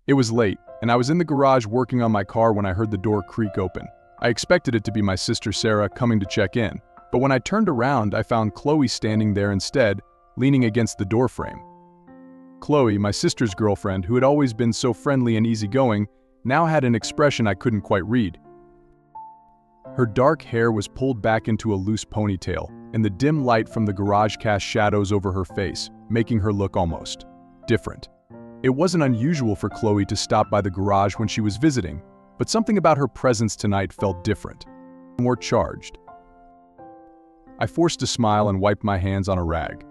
It was late, and I was in the garage working on my car when I heard the door creak open. I expected it to be my sister Sarah coming to check in, but when I turned around, I found Chloe standing there instead, leaning against the doorframe. Chloe, my sister's girlfriend, who had always been so friendly and easygoing, now had an expression I couldn't quite read. Her dark hair was pulled back into a loose ponytail, and the dim light from the garage cast shadows over her face, making her look almost different. It wasn't unusual for Chloe to stop by the garage when she was visiting, but something about her presence tonight felt different, more charged. I forced a smile and wiped my hands on a rag.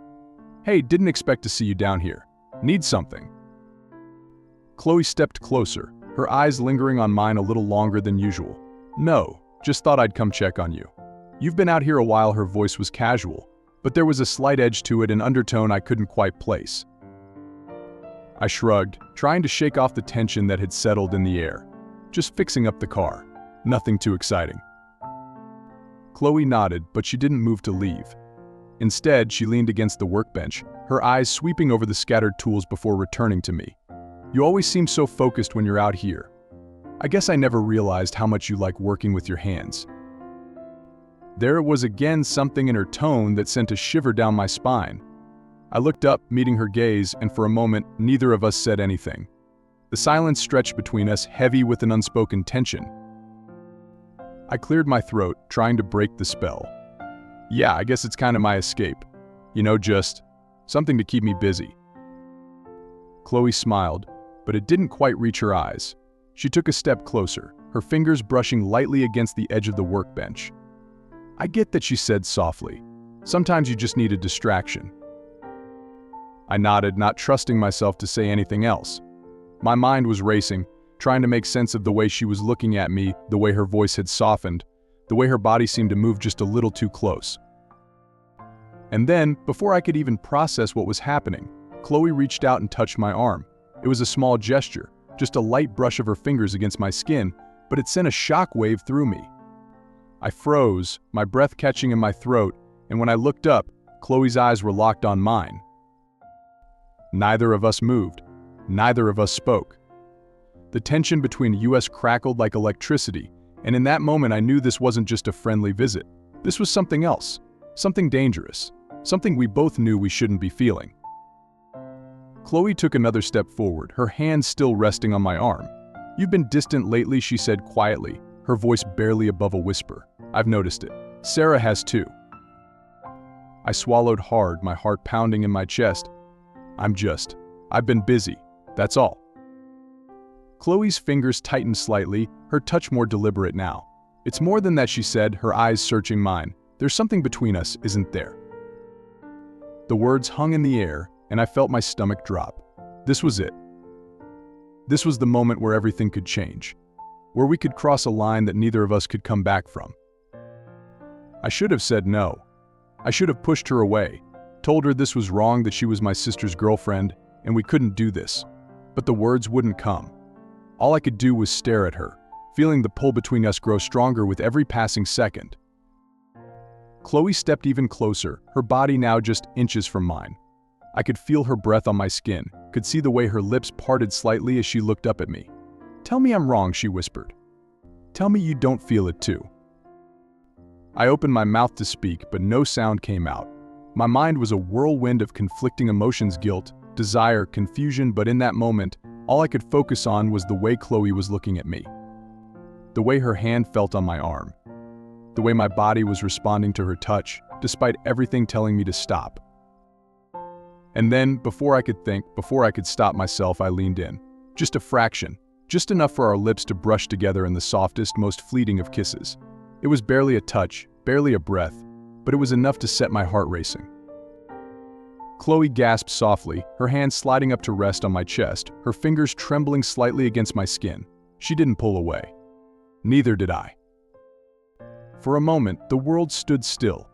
"Hey, didn't expect to see you down here. Need something?" Chloe stepped closer, her eyes lingering on mine a little longer than usual. "No, just thought I'd come check on you. You've been out here a while." Her voice was casual, but there was a slight edge to it, an undertone I couldn't quite place. I shrugged, trying to shake off the tension that had settled in the air. "Just fixing up the car. Nothing too exciting." Chloe nodded, but she didn't move to leave. Instead, she leaned against the workbench, her eyes sweeping over the scattered tools before returning to me. "You always seem so focused when you're out here. I guess I never realized how much you like working with your hands." There was again something in her tone that sent a shiver down my spine. I looked up, meeting her gaze, and for a moment, neither of us said anything. The silence stretched between us, heavy with an unspoken tension. I cleared my throat, trying to break the spell. "Yeah, I guess it's kind of my escape. Just something to keep me busy." Chloe smiled, but it didn't quite reach her eyes. She took a step closer, her fingers brushing lightly against the edge of the workbench. "I get that," she said softly. "Sometimes you just need a distraction." I nodded, not trusting myself to say anything else. My mind was racing, trying to make sense of the way she was looking at me, the way her voice had softened, the way her body seemed to move just a little too close. And then, before I could even process what was happening, Chloe reached out and touched my arm. It was a small gesture, just a light brush of her fingers against my skin, but it sent a shock wave through me. I froze, my breath catching in my throat, and when I looked up, Chloe's eyes were locked on mine. Neither of us moved. Neither of us spoke. The tension between us crackled like electricity, and in that moment I knew this wasn't just a friendly visit. This was something else, something dangerous, something we both knew we shouldn't be feeling. Chloe took another step forward, her hand still resting on my arm. "You've been distant lately," she said quietly, her voice barely above a whisper. "I've noticed it. Sarah has too." I swallowed hard, my heart pounding in my chest. I've been busy, that's all." Chloe's fingers tightened slightly, her touch more deliberate now. "It's more than that," she said, her eyes searching mine. "There's something between us, isn't there?" The words hung in the air, and I felt my stomach drop. This was it. This was the moment where everything could change, where we could cross a line that neither of us could come back from. I should have said no. I should have pushed her away, told her this was wrong, that she was my sister's girlfriend, and we couldn't do this. But the words wouldn't come. All I could do was stare at her, feeling the pull between us grow stronger with every passing second. Chloe stepped even closer, her body now just inches from mine. I could feel her breath on my skin, could see the way her lips parted slightly as she looked up at me. "Tell me I'm wrong," she whispered. "Tell me you don't feel it too." I opened my mouth to speak, but no sound came out. My mind was a whirlwind of conflicting emotions, guilt, desire, confusion, but in that moment, all I could focus on was the way Chloe was looking at me. The way her hand felt on my arm. The way my body was responding to her touch, despite everything telling me to stop. And then, before I could think, before I could stop myself, I leaned in. Just a fraction, just enough for our lips to brush together in the softest, most fleeting of kisses. It was barely a touch, barely a breath, but it was enough to set my heart racing. Chloe gasped softly, her hand sliding up to rest on my chest, her fingers trembling slightly against my skin. She didn't pull away. Neither did I. For a moment, the world stood still.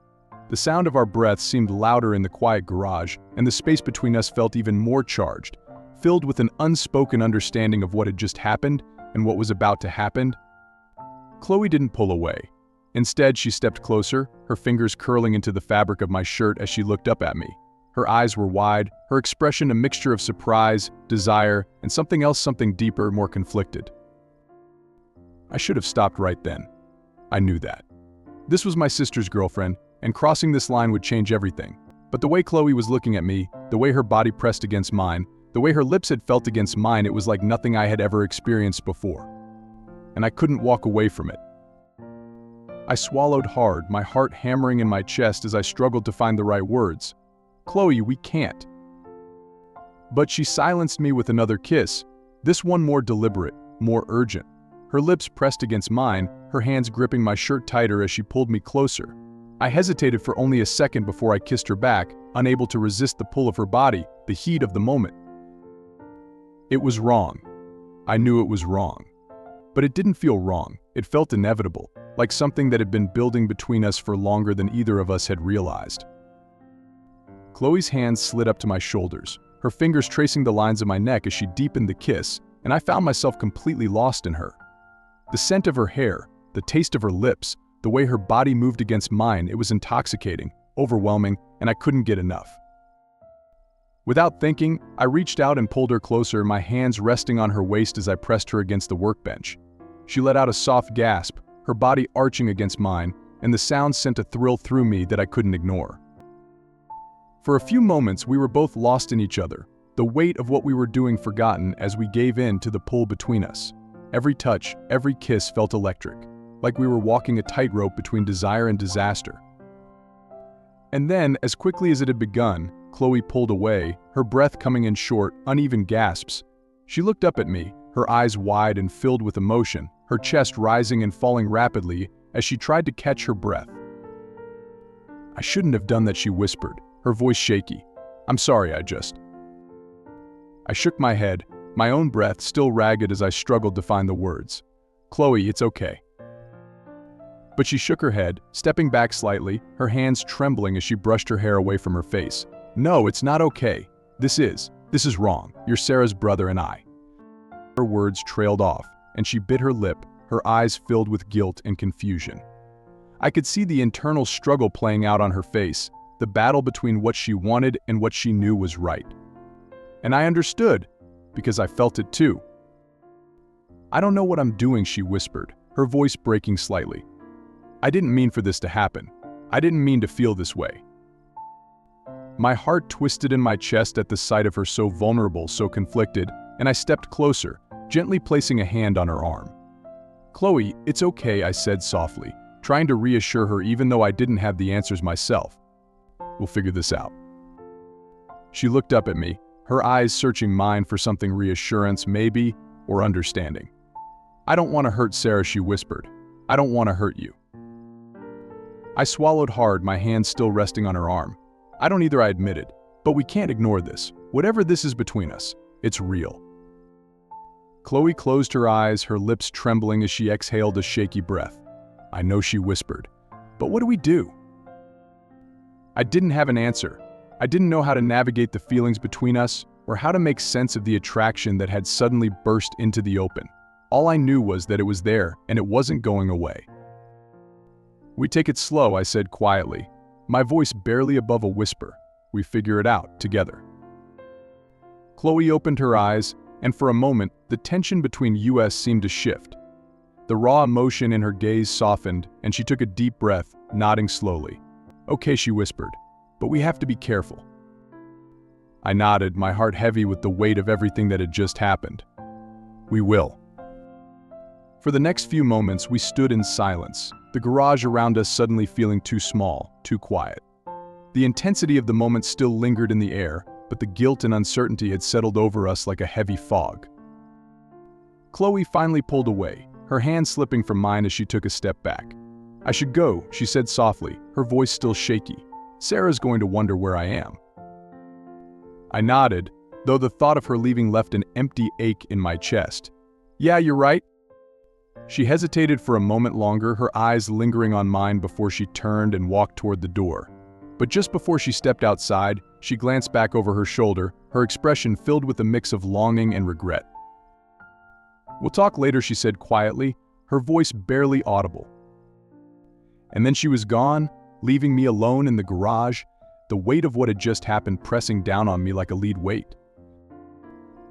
The sound of our breaths seemed louder in the quiet garage, and the space between us felt even more charged, filled with an unspoken understanding of what had just happened and what was about to happen. Chloe didn't pull away. Instead, she stepped closer, her fingers curling into the fabric of my shirt as she looked up at me. Her eyes were wide, her expression a mixture of surprise, desire, and something else, something deeper, more conflicted. I should have stopped right then. I knew that. This was my sister's girlfriend, and crossing this line would change everything. But the way Chloe was looking at me, the way her body pressed against mine, the way her lips had felt against mine, it was like nothing I had ever experienced before. And I couldn't walk away from it. I swallowed hard, my heart hammering in my chest as I struggled to find the right words. "Chloe, we can't." But she silenced me with another kiss, this one more deliberate, more urgent. Her lips pressed against mine, her hands gripping my shirt tighter as she pulled me closer. I hesitated for only a second before I kissed her back, unable to resist the pull of her body, the heat of the moment. It was wrong. I knew it was wrong. But it didn't feel wrong. It felt inevitable, like something that had been building between us for longer than either of us had realized. Chloe's hands slid up to my shoulders, her fingers tracing the lines of my neck as she deepened the kiss, and I found myself completely lost in her. The scent of her hair, the taste of her lips, the way her body moved against mine, it was intoxicating, overwhelming, and I couldn't get enough. Without thinking, I reached out and pulled her closer, my hands resting on her waist as I pressed her against the workbench. She let out a soft gasp, her body arching against mine, and the sound sent a thrill through me that I couldn't ignore. For a few moments, we were both lost in each other, the weight of what we were doing forgotten as we gave in to the pull between us. Every touch, every kiss felt electric, like we were walking a tightrope between desire and disaster. And then, as quickly as it had begun, Chloe pulled away, her breath coming in short, uneven gasps. She looked up at me, her eyes wide and filled with emotion, her chest rising and falling rapidly as she tried to catch her breath. "I shouldn't have done that," she whispered, her voice shaky. "I'm sorry, I shook my head, my own breath still ragged as I struggled to find the words. "Chloe, it's okay." But she shook her head, stepping back slightly, her hands trembling as she brushed her hair away from her face. "No, it's not okay. This is wrong. You're Sarah's brother and I." Her words trailed off, and she bit her lip, her eyes filled with guilt and confusion. I could see the internal struggle playing out on her face, the battle between what she wanted and what she knew was right. And I understood, because I felt it too. "I don't know what I'm doing," she whispered, her voice breaking slightly. "I didn't mean for this to happen. I didn't mean to feel this way." My heart twisted in my chest at the sight of her so vulnerable, so conflicted, and I stepped closer, gently placing a hand on her arm. "Chloe, it's okay," I said softly, trying to reassure her even though I didn't have the answers myself. "We'll figure this out." She looked up at me, her eyes searching mine for something reassurance, maybe, or understanding. "I don't want to hurt Sarah," she whispered. "I don't want to hurt you." I swallowed hard, my hand still resting on her arm. "I don't either," I admitted. "But we can't ignore this. Whatever this is between us, it's real." Chloe closed her eyes, her lips trembling as she exhaled a shaky breath. "I know," she whispered. "But what do we do?" I didn't have an answer. I didn't know how to navigate the feelings between us or how to make sense of the attraction that had suddenly burst into the open. All I knew was that it was there and it wasn't going away. "We take it slow," I said quietly, my voice barely above a whisper. "We figure it out together." Chloe opened her eyes, and for a moment, the tension between us seemed to shift. The raw emotion in her gaze softened, and she took a deep breath, nodding slowly. "Okay," she whispered, "but we have to be careful." I nodded, my heart heavy with the weight of everything that had just happened. "We will." For the next few moments, we stood in silence, the garage around us suddenly feeling too small, too quiet. The intensity of the moment still lingered in the air, but the guilt and uncertainty had settled over us like a heavy fog. Chloe finally pulled away, her hand slipping from mine as she took a step back. "I should go," she said softly, her voice still shaky. "Sarah's going to wonder where I am." I nodded, though the thought of her leaving left an empty ache in my chest. "Yeah, you're right." She hesitated for a moment longer, her eyes lingering on mine before she turned and walked toward the door. But just before she stepped outside, she glanced back over her shoulder, her expression filled with a mix of longing and regret. "We'll talk later," she said quietly, her voice barely audible. And then she was gone, leaving me alone in the garage, the weight of what had just happened pressing down on me like a lead weight.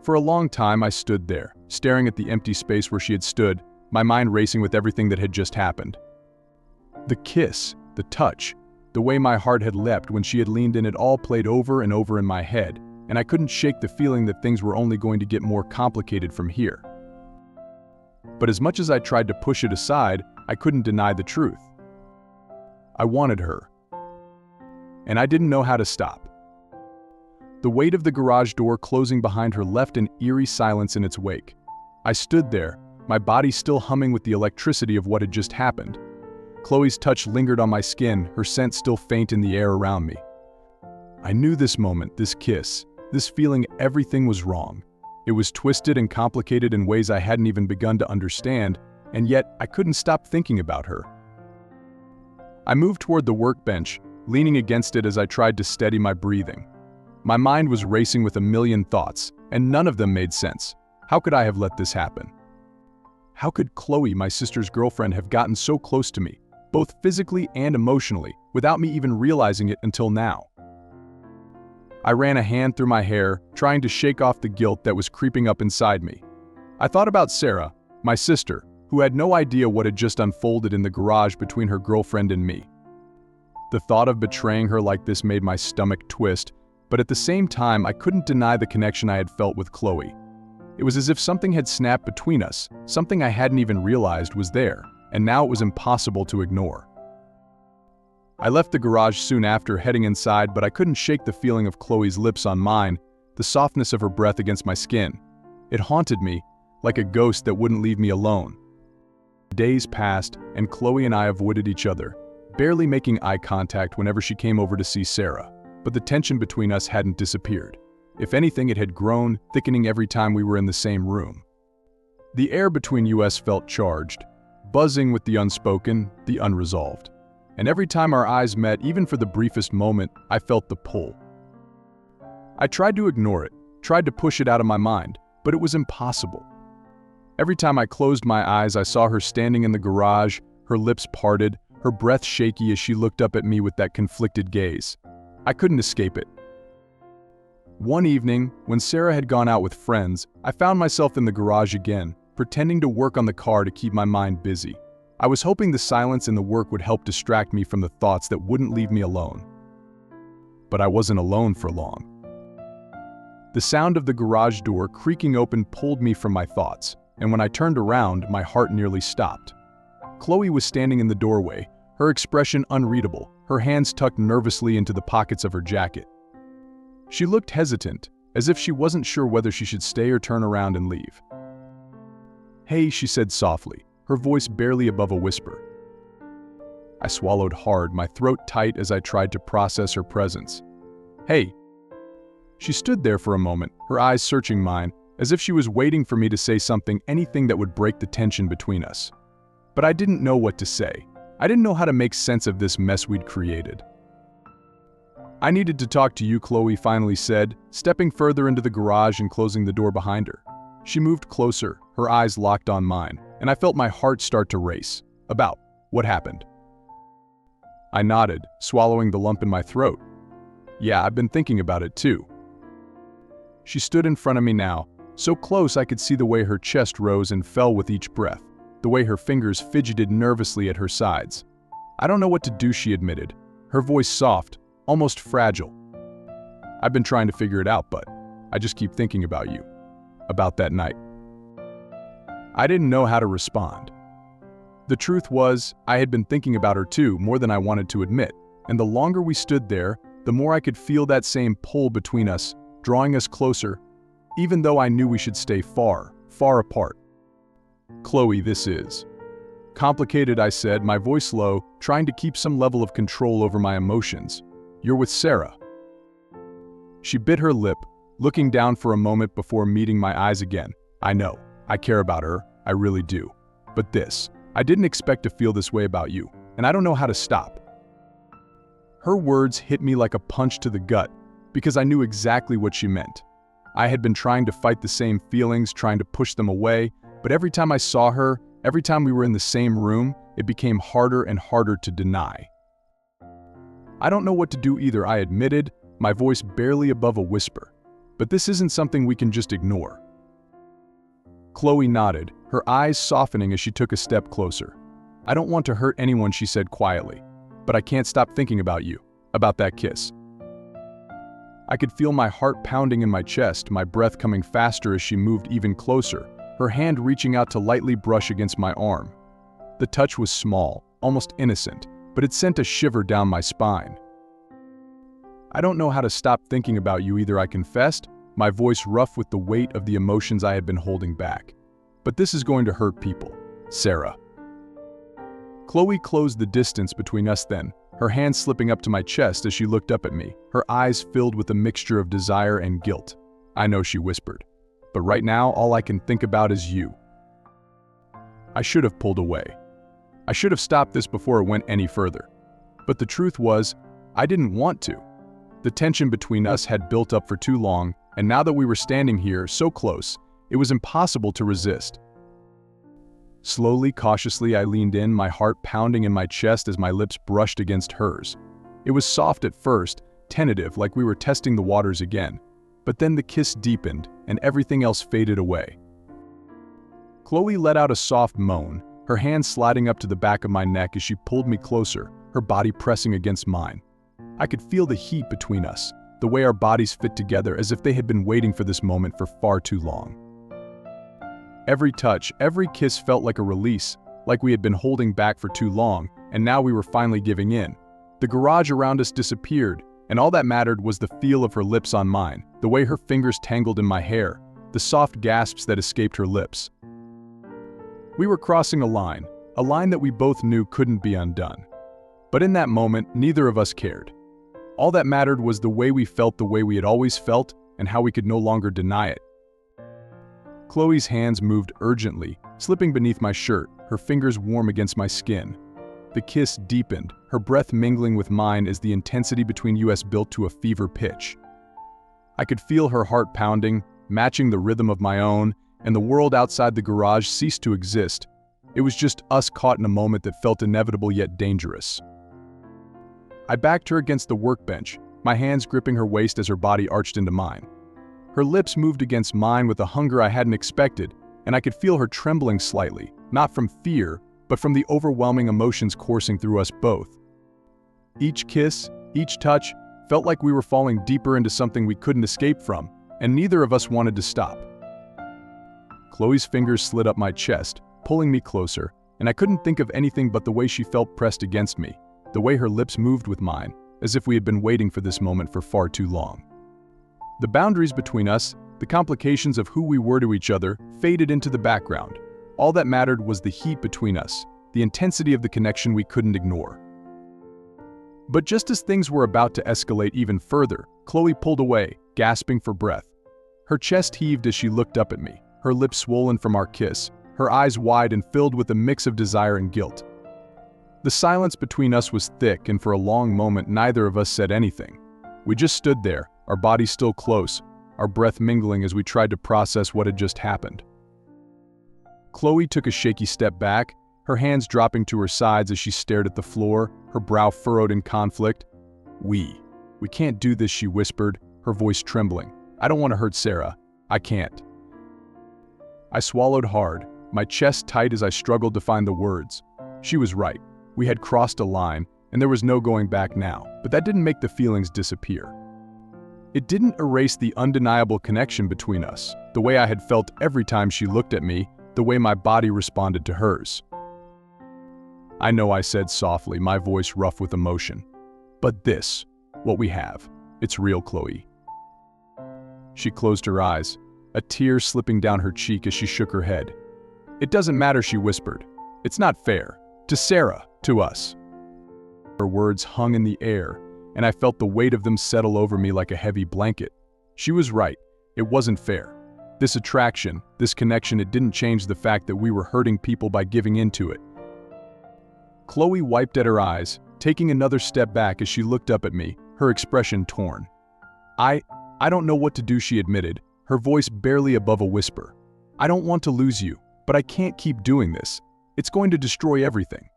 For a long time I stood there, staring at the empty space where she had stood, my mind racing with everything that had just happened. The kiss, the touch, the way my heart had leapt when she had leaned in, it all played over and over in my head, and I couldn't shake the feeling that things were only going to get more complicated from here. But as much as I tried to push it aside, I couldn't deny the truth. I wanted her. And I didn't know how to stop. The weight of the garage door closing behind her left an eerie silence in its wake. I stood there, my body still humming with the electricity of what had just happened. Chloe's touch lingered on my skin, her scent still faint in the air around me. I knew this moment, this kiss, this feeling, everything was wrong. It was twisted and complicated in ways I hadn't even begun to understand, and yet I couldn't stop thinking about her. I moved toward the workbench, leaning against it as I tried to steady my breathing. My mind was racing with a million thoughts, and none of them made sense. How could I have let this happen? How could Chloe, my sister's girlfriend, have gotten so close to me, both physically and emotionally, without me even realizing it until now? I ran a hand through my hair, trying to shake off the guilt that was creeping up inside me. I thought about Sarah, my sister, who had no idea what had just unfolded in the garage between her girlfriend and me. The thought of betraying her like this made my stomach twist, but at the same time I couldn't deny the connection I had felt with Chloe. It was as if something had snapped between us, something I hadn't even realized was there, and now it was impossible to ignore. I left the garage soon after, heading inside, but I couldn't shake the feeling of Chloe's lips on mine, the softness of her breath against my skin. It haunted me, like a ghost that wouldn't leave me alone. Days passed, and Chloe and I avoided each other, barely making eye contact whenever she came over to see Sarah, but the tension between us hadn't disappeared. If anything, it had grown, thickening every time we were in the same room. The air between us felt charged, buzzing with the unspoken, the unresolved. And every time our eyes met, even for the briefest moment, I felt the pull. I tried to ignore it, tried to push it out of my mind, but it was impossible. Every time I closed my eyes, I saw her standing in the garage, her lips parted, her breath shaky as she looked up at me with that conflicted gaze. I couldn't escape it. One evening, when Sarah had gone out with friends, I found myself in the garage again, pretending to work on the car to keep my mind busy. I was hoping the silence in the work would help distract me from the thoughts that wouldn't leave me alone. But I wasn't alone for long. The sound of the garage door creaking open pulled me from my thoughts, and when I turned around, my heart nearly stopped. Chloe was standing in the doorway, her expression unreadable, her hands tucked nervously into the pockets of her jacket. She looked hesitant, as if she wasn't sure whether she should stay or turn around and leave. "Hey," she said softly, her voice barely above a whisper. I swallowed hard, my throat tight as I tried to process her presence. "Hey." She stood there for a moment, her eyes searching mine, as if she was waiting for me to say something, anything that would break the tension between us. But I didn't know what to say. I didn't know how to make sense of this mess we'd created. "I needed to talk to you," Chloe finally said, stepping further into the garage and closing the door behind her. She moved closer, her eyes locked on mine, and I felt my heart start to race. "About what happened?" I nodded, swallowing the lump in my throat. "Yeah, I've been thinking about it too." She stood in front of me now, so close I could see the way her chest rose and fell with each breath, the way her fingers fidgeted nervously at her sides. "I don't know what to do," she admitted, her voice soft, almost fragile. "I've been trying to figure it out, but I just keep thinking about you. About that night." I didn't know how to respond. The truth was, I had been thinking about her too, more than I wanted to admit, and the longer we stood there, the more I could feel that same pull between us, drawing us closer, even though I knew we should stay far, far apart. "Chloe, this is complicated," I said, my voice low, trying to keep some level of control over my emotions. "You're with Sarah." She bit her lip, looking down for a moment before meeting my eyes again. "I know. I care about her. I really do. But I didn't expect to feel this way about you, and I don't know how to stop." Her words hit me like a punch to the gut, because I knew exactly what she meant. I had been trying to fight the same feelings, trying to push them away, but every time I saw her, every time we were in the same room, it became harder and harder to deny. I don't know what to do either, I admitted, my voice barely above a whisper. But this isn't something we can just ignore. Chloe nodded, her eyes softening as she took a step closer. I don't want to hurt anyone, she said quietly, but I can't stop thinking about you, about that kiss. I could feel my heart pounding in my chest, my breath coming faster as she moved even closer, her hand reaching out to lightly brush against my arm. The touch was small, almost innocent, but it sent a shiver down my spine. I don't know how to stop thinking about you either, I confessed, my voice rough with the weight of the emotions I had been holding back. But this is going to hurt people. Sarah. Chloe closed the distance between us then, her hand slipping up to my chest as she looked up at me, her eyes filled with a mixture of desire and guilt. I know, she whispered, but right now all I can think about is you. I should have pulled away. I should have stopped this before it went any further. But the truth was, I didn't want to. The tension between us had built up for too long, and now that we were standing here, so close, it was impossible to resist. Slowly, cautiously, I leaned in, my heart pounding in my chest as my lips brushed against hers. It was soft at first, tentative, like we were testing the waters again. But then the kiss deepened, and everything else faded away. Chloe let out a soft moan, her hand sliding up to the back of my neck as she pulled me closer, her body pressing against mine. I could feel the heat between us, the way our bodies fit together as if they had been waiting for this moment for far too long. Every touch, every kiss felt like a release, like we had been holding back for too long, and now we were finally giving in. The garage around us disappeared, and all that mattered was the feel of her lips on mine, the way her fingers tangled in my hair, the soft gasps that escaped her lips. We were crossing a line that we both knew couldn't be undone. But in that moment, neither of us cared. All that mattered was the way we felt, the way we had always felt, and how we could no longer deny it. Chloe's hands moved urgently, slipping beneath my shirt, her fingers warm against my skin. The kiss deepened, her breath mingling with mine as the intensity between us built to a fever pitch. I could feel her heart pounding, matching the rhythm of my own, and the world outside the garage ceased to exist. It was just us caught in a moment that felt inevitable yet dangerous. I backed her against the workbench, my hands gripping her waist as her body arched into mine. Her lips moved against mine with a hunger I hadn't expected, and I could feel her trembling slightly, not from fear, but from the overwhelming emotions coursing through us both. Each kiss, each touch, felt like we were falling deeper into something we couldn't escape from, and neither of us wanted to stop. Chloe's fingers slid up my chest, pulling me closer, and I couldn't think of anything but the way she felt pressed against me, the way her lips moved with mine, as if we had been waiting for this moment for far too long. The boundaries between us, the complications of who we were to each other, faded into the background. All that mattered was the heat between us, the intensity of the connection we couldn't ignore. But just as things were about to escalate even further, Chloe pulled away, gasping for breath. Her chest heaved as she looked up at me, her lips swollen from our kiss, her eyes wide and filled with a mix of desire and guilt. The silence between us was thick, and for a long moment neither of us said anything. We just stood there, our bodies still close, our breath mingling as we tried to process what had just happened. Chloe took a shaky step back, her hands dropping to her sides as she stared at the floor, her brow furrowed in conflict. We can't do this," she whispered, her voice trembling. "I don't want to hurt Sarah. I can't." I swallowed hard, my chest tight as I struggled to find the words. She was right. We had crossed a line, and there was no going back now, but that didn't make the feelings disappear. It didn't erase the undeniable connection between us, the way I had felt every time she looked at me, the way my body responded to hers. "I know," I said softly, my voice rough with emotion. "But this, what we have, it's real, Chloe." She closed her eyes, a tear slipping down her cheek as she shook her head. "It doesn't matter," she whispered. "It's not fair. To Sarah, to us." Her words hung in the air, and I felt the weight of them settle over me like a heavy blanket. She was right. It wasn't fair. This attraction, this connection, it didn't change the fact that we were hurting people by giving into it. Chloe wiped at her eyes, taking another step back as she looked up at me, her expression torn. I don't know what to do," she admitted, her voice barely above a whisper. "I don't want to lose you, but I can't keep doing this. It's going to destroy everything."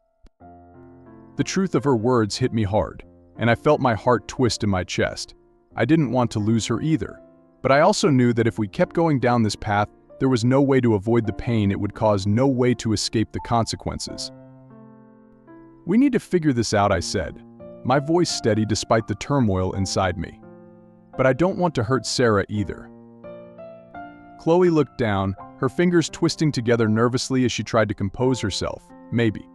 The truth of her words hit me hard. and I felt my heart twist in my chest. I didn't want to lose her either, but I also knew that if we kept going down this path, there was no way to avoid the pain it would cause, no way to escape the consequences. "We need to figure this out," I said, my voice steady despite the turmoil inside me. "But I don't want to hurt Sarah either." Chloe looked down, her fingers twisting together nervously as she tried to compose herself. Maybe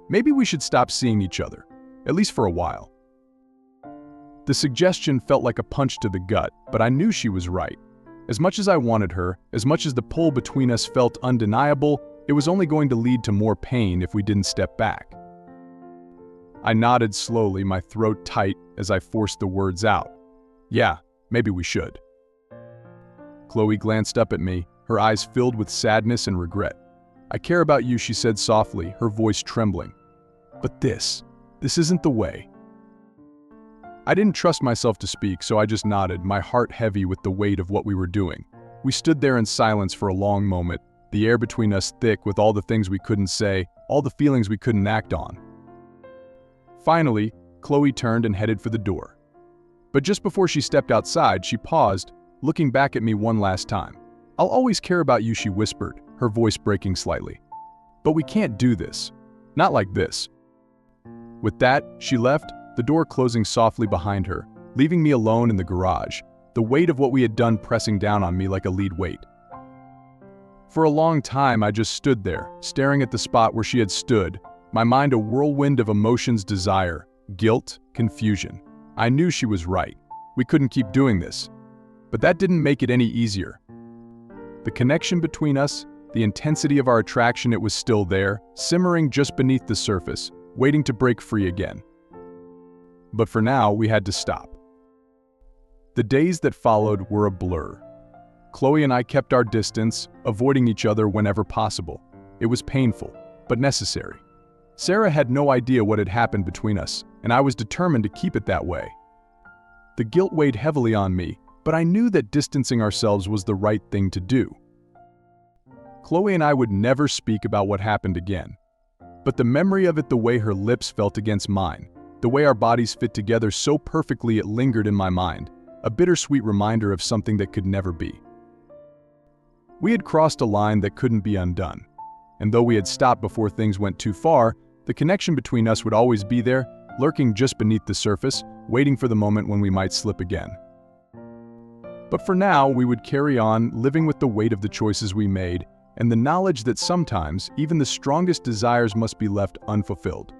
we should stop seeing each other, at least for a while." The suggestion felt like a punch to the gut, but I knew she was right. As much as I wanted her, as much as the pull between us felt undeniable, it was only going to lead to more pain if we didn't step back. I nodded slowly, my throat tight as I forced the words out. "Yeah, maybe we should." Chloe glanced up at me, her eyes filled with sadness and regret. "I care about you," she said softly, her voice trembling. "But this isn't the way." I didn't trust myself to speak, so I just nodded, my heart heavy with the weight of what we were doing. We stood there in silence for a long moment, the air between us thick with all the things we couldn't say, all the feelings we couldn't act on. Finally, Chloe turned and headed for the door. But just before she stepped outside, she paused, looking back at me one last time. "I'll always care about you," she whispered, her voice breaking slightly. "But we can't do this. Not like this." With that, she left, the door closing softly behind her, leaving me alone in the garage, the weight of what we had done pressing down on me like a lead weight. For a long time, I just stood there, staring at the spot where she had stood, my mind a whirlwind of emotions: desire, guilt, confusion. I knew she was right. We couldn't keep doing this. But that didn't make it any easier. The connection between us, the intensity of our attraction, it was still there, simmering just beneath the surface, waiting to break free again. But for now, we had to stop. The days that followed were a blur. Chloe and I kept our distance, avoiding each other whenever possible. It was painful, but necessary. Sarah had no idea what had happened between us, and I was determined to keep it that way. The guilt weighed heavily on me, but I knew that distancing ourselves was the right thing to do. Chloe and I would never speak about what happened again. But the memory of it, the way her lips felt against mine, the way our bodies fit together so perfectly, it lingered in my mind, a bittersweet reminder of something that could never be. We had crossed a line that couldn't be undone, and though we had stopped before things went too far, the connection between us would always be there, lurking just beneath the surface, waiting for the moment when we might slip again. But for now, we would carry on, living with the weight of the choices we made, and the knowledge that sometimes even the strongest desires must be left unfulfilled.